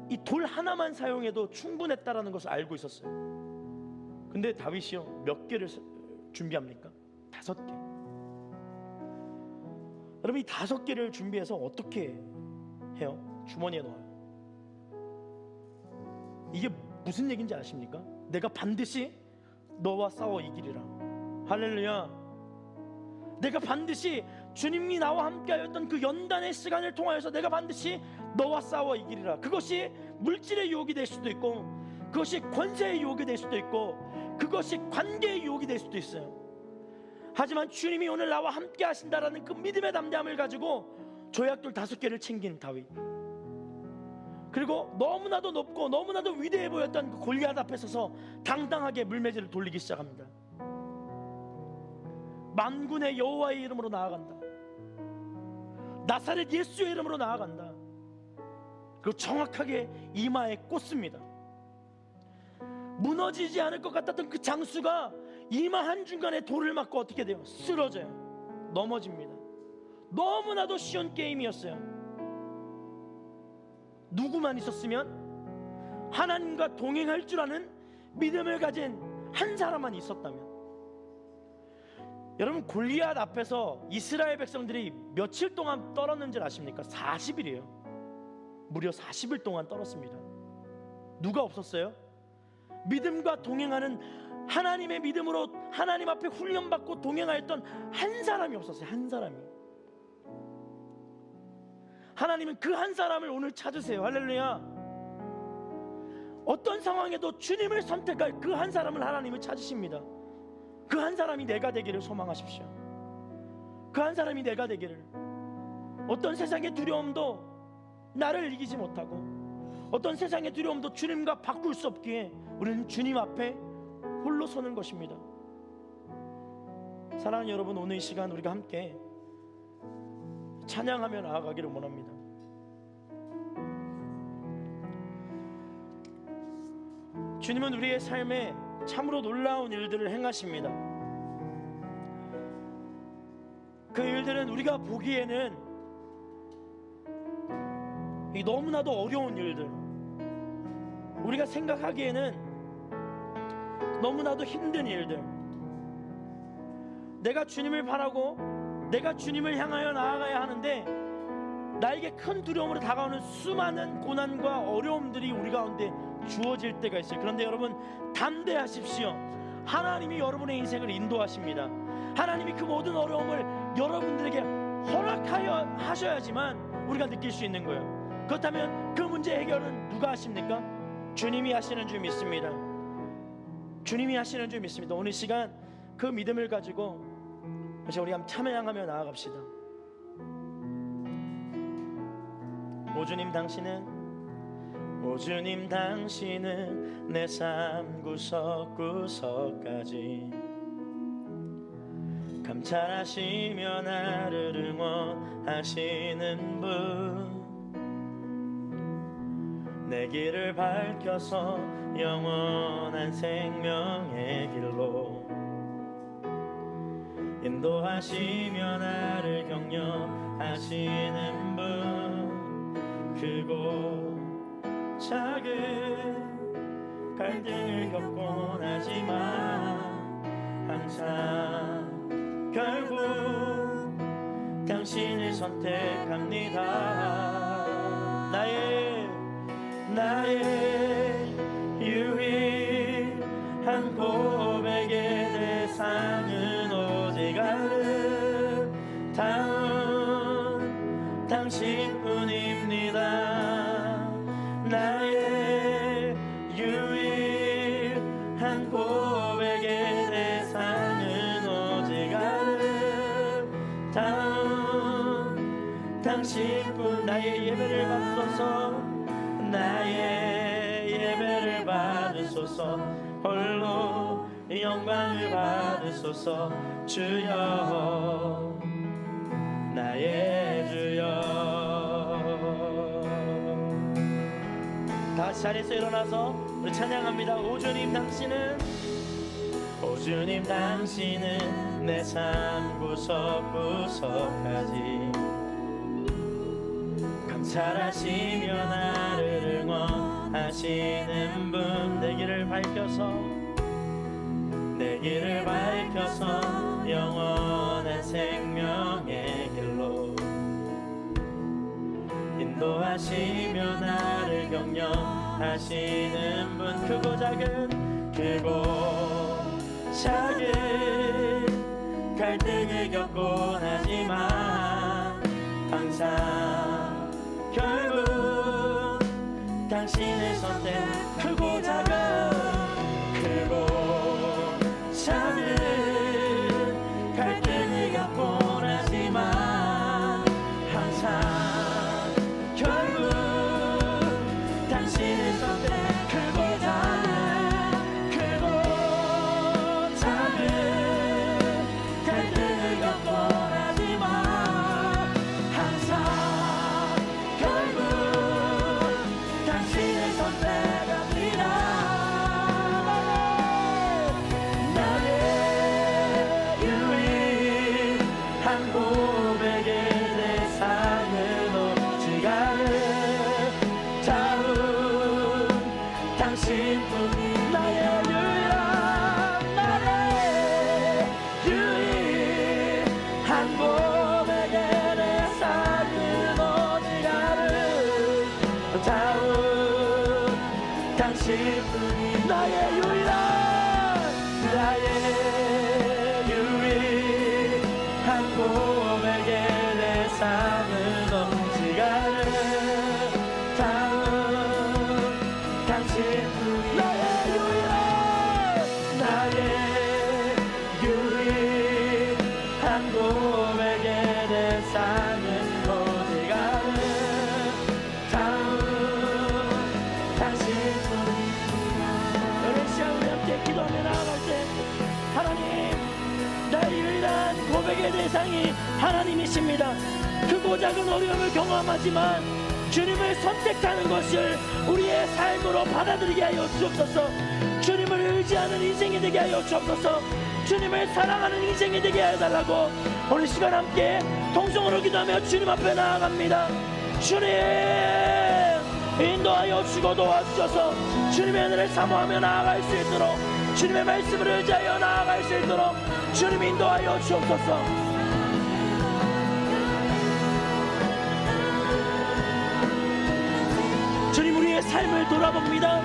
이 돌 하나만 사용해도 충분했다라는 것을 알고 있었어요. 근데 다윗이요, 몇 개를 준비합니까? 5개. 여러분, 이 5개를 준비해서 어떻게 해요? 주머니에 넣어요. 이게 무슨 얘기인지 아십니까? 내가 반드시 너와 싸워 이기리라. 할렐루야. 내가 반드시 주님이 나와 함께하였던 그 연단의 시간을 통하여서 내가 반드시 너와 싸워 이기리라. 그것이 물질의 유혹이 될 수도 있고, 그것이 권세의 유혹이 될 수도 있고, 그것이 관계의 유혹이 될 수도 있어요. 하지만 주님이 오늘 나와 함께 하신다라는 그 믿음의 담대함을 가지고 조약돌 5개를 챙긴 다윗, 그리고 너무나도 높고 너무나도 위대해 보였던 그 골리앗 앞에 서서 당당하게 물매질을 돌리기 시작합니다. 만군의 여호와의 이름으로 나아간다. 나사렛 예수의 이름으로 나아간다. 그리고 정확하게 이마에 꽂습니다. 무너지지 않을 것 같았던 그 장수가 이마 한중간에 돌을 맞고 어떻게 돼요? 쓰러져요. 넘어집니다. 너무나도 쉬운 게임이었어요. 누구만 있었으면, 하나님과 동행할 줄 아는 믿음을 가진 한 사람만 있었다면. 여러분, 골리앗 앞에서 이스라엘 백성들이 며칠 동안 떨었는지 아십니까? 40일이에요. 무려 40일 동안 떨었습니다. 누가 없었어요? 믿음과 동행하는, 하나님의 믿음으로 하나님 앞에 훈련받고 동행하였던 한 사람이 없었어요. 한 사람이. 하나님은 그 한 사람을 오늘 찾으세요. 할렐루야. 어떤 상황에도 주님을 선택할 그 한 사람을 하나님은 찾으십니다. 그 한 사람이 내가 되기를 소망하십시오. 그 한 사람이 내가 되기를. 어떤 세상의 두려움도 나를 이기지 못하고, 어떤 세상의 두려움도 주님과 바꿀 수 없기에 우리는 주님 앞에 홀로 서는 것입니다. 사랑하는 여러분, 오늘 이 시간 우리가 함께 찬양하며 나아가기를 원합니다. 주님은 우리의 삶에 참으로 놀라운 일들을 행하십니다. 그 일들은 우리가 보기에는 너무나도 어려운 일들, 우리가 생각하기에는 너무나도 힘든 일들, 내가 주님을 바라고 내가 주님을 향하여 나아가야 하는데 나에게 큰 두려움으로 다가오는 수많은 고난과 어려움들이 우리 가운데 주어질 때가 있어요. 그런데 여러분, 담대하십시오. 하나님이 여러분의 인생을 인도하십니다. 하나님이 그 모든 어려움을 여러분들에게 허락하여 하셔야지만 우리가 느낄 수 있는 거예요. 그렇다면 그 문제 해결은 누가 하십니까? 주님이 하시는 줄 믿습니다. 주님이 하시는 줄 믿습니다. 오늘 시간 그 믿음을 가지고 우리 한번 찬양하며 나아갑시다. 오 주님 당신은 내 삶 구석구석까지 감찰하시며 나를 응원하시는 분, 내 길을 밝혀서 영원한 생명의 길로 인도하시며 나를 격려하시는 분, 크고 작은 갈등을 겪곤 하지만 항상 결국 당신을 선택합니다. 나의 유일한 고백의 대상은 오직 아름다운 당신뿐입니다. 나의 유일한 고백의 대상은 오직 아름다운 당신뿐. 나의 예배를 받소서, 나의 예배를 받으소서, 홀로 영광을 받으소서. 주여, 나의 주여. 다 자리에서 일어나서 우리 찬양합니다. 오 주님 당신은 내 삶 구석구석까지 감찰하시며 나를 응원하시는 분, 내 길을 밝혀서 영원한 생명의 길로 인도하시며 나를 격려하시는 분, 크고 작은 갈등을 겪곤 하지만 항상 결국 당신의 선택, 크고 작은 갈등을 겪곤 하지만 항상 결국 당신의 선택, 크고 작은 갈등을 겪곤 하지만 항상 결국 당신의 선택합니다. 나의 유일한 고백의 대상은 오직 아름다운 당신뿐이. 나의 유일한 고백의 대상은 오직 아름다운 당신뿐이. 나의 유일한 고백의 대상은 오직 아름다운 당신뿐이. 나의 유일한 고백의 대상은 오직 아름다운 당신뿐이. 오늘 시간 우리 함께 기도하며 나아갈 때, 하나님, 나의 유일한 고백의 대상이 하나님이십니다. 크고 작은 어려움을 경험하지만 주님을 선택하는 것을 우리의 삶으로 받아들이게 하여 주옵소서. 주님을 의지하는 인생이 되게 하여 주옵소서. 주님을 사랑하는 인생이 되게 하여 달라고 오늘 시간 함께 통성으로 기도하며 주님 앞에 나아갑니다. 주님, 인도하여 주시고 도와주셔서 주님의 은혜를 사모하며 나아갈 수 있도록, 주님의 말씀을 의지하여 나아갈 수 있도록 주님 인도하여 주옵소서. 주님, 우리의 삶을 돌아봅니다.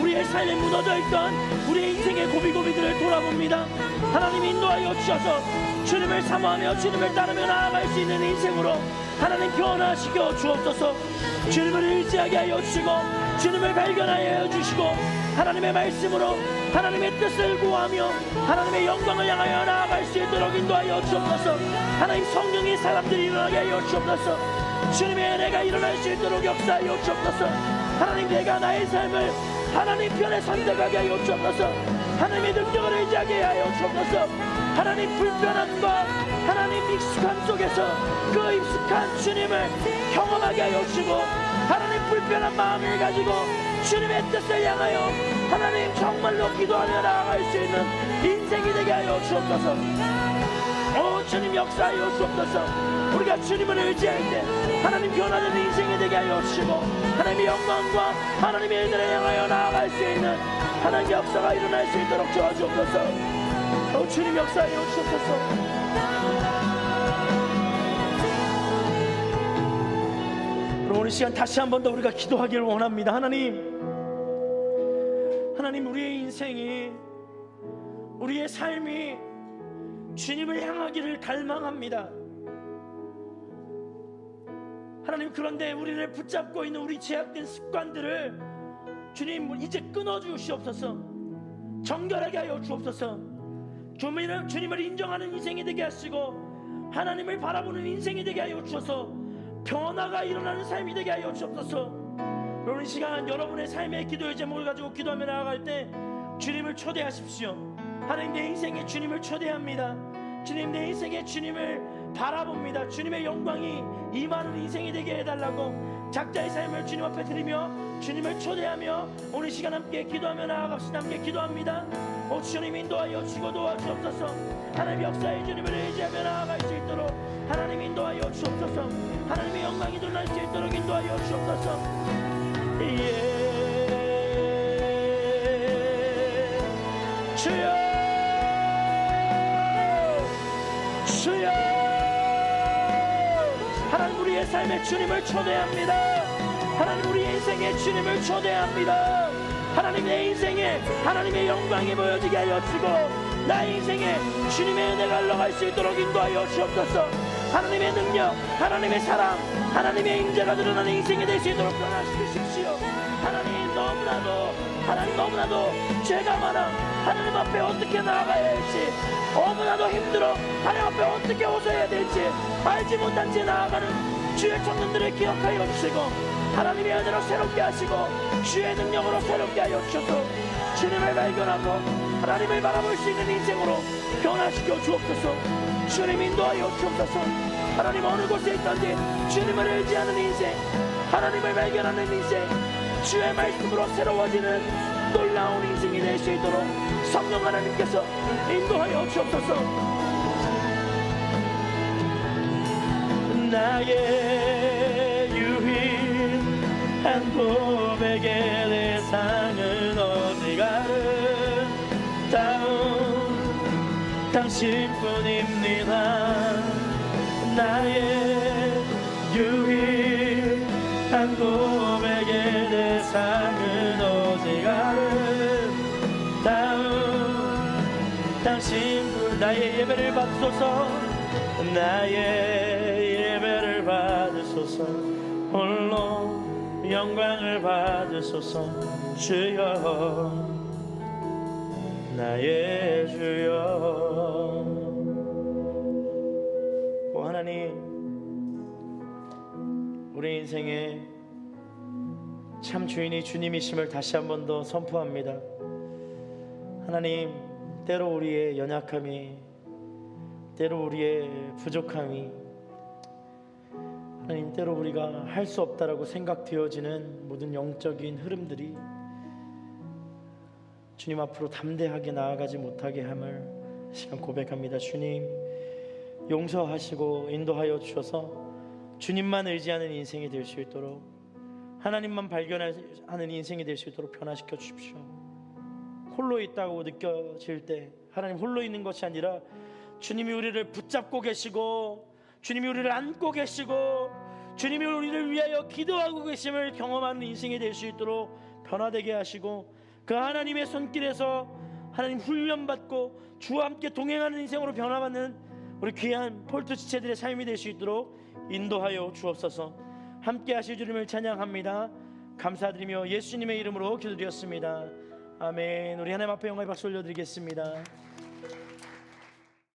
우리의 삶에 묻어져 있던 우리의 인생의 고비고비들을 돌아봅니다. 하나님 인도하여 주셔서 주님을 사모하며 주님을 따르며 나아갈 수 있는 인생으로 하나님 변화시켜 주옵소서. 주님을 의지하게 하여 주시고 주님을 발견하여 주시고 하나님의 말씀으로 하나님의 뜻을 구하며 하나님의 영광을 향하여 나아갈 수 있도록 인도하여 주옵소서. 하나님 성령의 사람들이 일어나게 하여 주옵소서. 주님의 은혜가 일어날 수 있도록 역사하여 주옵소서. 하나님, 내가 나의 삶을 하나님 편에 선택하게 하여 주옵소서. 하나님의 능력을 의지하게 하여 주옵소서. 하나님, 불편함과 하나님 익숙함 속에서 그 익숙한 주님을 경험하게 하여 주시고, 하나님 불편한 마음을 가지고 주님의 뜻을 향하여 하나님 정말로 기도하며 나아갈 수 있는 인생이 되게 하여 주옵소서. 오 주님, 역사하여 주옵소서. 우리가 주님을 의지할 때 하나님 변화되는 인생이 되게 하여 주시고, 하나님의 영광과 하나님의 일들을 향하여 나아갈 수 있는 하나님의 역사가 일어날 수 있도록 도와주옵소서. 오 주님, 역사하여 주옵소서. 오늘 시간 다시 한 번 더 우리가 기도하기를 원합니다. 하나님, 우리의 인생이, 우리의 삶이 주님을 향하기를 갈망합니다. 하나님, 그런데 우리를 붙잡고 있는 우리 죄악된 습관들을 주님 이제 끊어주시옵소서. 정결하게 하여 주옵소서. 주님을 인정하는 인생이 되게 하시고, 하나님을 바라보는 인생이 되게 하여 주셔서 변화가 일어나는 삶이 되게 하여 주옵소서. 오늘 시간 여러분의 삶의 기도의 제목을 가지고 기도하며 나아갈 때 주님을 초대하십시오. 하나님, 내 인생에 주님을 초대합니다. 주님, 내 인생에 주님을 바라봅니다. 주님의 영광이 임하는 인생이 되게 해달라고 작자의 삶을 주님 앞에 드리며 주님을 초대하며 오늘 시간 함께 기도하며 나아갑시다. 함께 기도합니다. 오 주님, 인도하여 주시고 도와주옵소서. 하나님, 역사의 주님을 의지하며 나아갈 수 있도록 하나님 인도하여 주옵소서. 하나님의 영광이 드러날 수 있도록 인도하여 주옵소서. 주여, 주여. 하나님, 우리의 삶에 주님을 초대합니다. 하나님, 우리의 인생에 주님을 초대합니다. 하나님, 내 인생에 하나님의 영광이 보여지게 하여 주시고, 나의 인생에 주님의 은혜가 흘러갈 수 있도록 인도하여 주옵소서. 하나님의 능력, 하나님의 사랑, 하나님의 임재가 드러나는 인생이 될 수 있도록 변화시키십시오. 하나님, 너무나도 죄가 많아 하나님 앞에 어떻게 나아가야 할지, 너무나도 힘들어 하나님 앞에 어떻게 호소해야 될지 알지 못한 채 나아가는 주의 청년들을 기억하여 주시고, 하나님의 은혜로 새롭게 하시고 주의 능력으로 새롭게 하여 주셔서 주님을 발견하고 하나님을 바라볼 수 있는 인생으로 변화시켜 주옵소서. 주님, 인도하여 주옵소서. 하나님, 어느 곳에 있든지 주님을 의지하는 인생, 하나님을 발견하는 인생, 주의 말씀으로 새로워지는 놀라운 인생이 될 수 있도록 성령 하나님께서 인도하여 주옵소서. 나의 유일한 고백의 대상은 어디 가는 당신뿐입니다. 나의 유일한 고백의 대상은 오직 아름다운 당신뿐. 나의 예배를 받으소서. 나의 예배를 받으소서. 홀로 영광을 받으소서. 주여, 나의 주여. 오 하나님, 우리 인생에 참 주인이 주님이심을 다시 한 번 더 선포합니다. 하나님, 때로 우리의 연약함이, 때로 우리의 부족함이, 하나님, 때로 우리가 할 수 없다라고 생각되어지는 모든 영적인 흐름들이 주님 앞으로 담대하게 나아가지 못하게 함을 시간 고백합니다. 주님, 용서하시고 인도하여 주셔서 주님만 의지하는 인생이 될 수 있도록, 하나님만 발견하는 인생이 될 수 있도록 변화시켜 주십시오. 홀로 있다고 느껴질 때 하나님, 홀로 있는 것이 아니라 주님이 우리를 붙잡고 계시고, 주님이 우리를 안고 계시고, 주님이 우리를 위하여 기도하고 계심을 경험하는 인생이 될 수 있도록 변화되게 하시고, 그 하나님의 손길에서 하나님 훈련받고 주와 함께 동행하는 인생으로 변화받는 우리 귀한 폴트 지체들의 삶이 될 수 있도록 인도하여 주옵소서. 함께 하실 주님을 찬양합니다. 감사드리며 예수님의 이름으로 기도드렸습니다. 아멘. 우리 하나님 앞에 영광의 박수 올려드리겠습니다.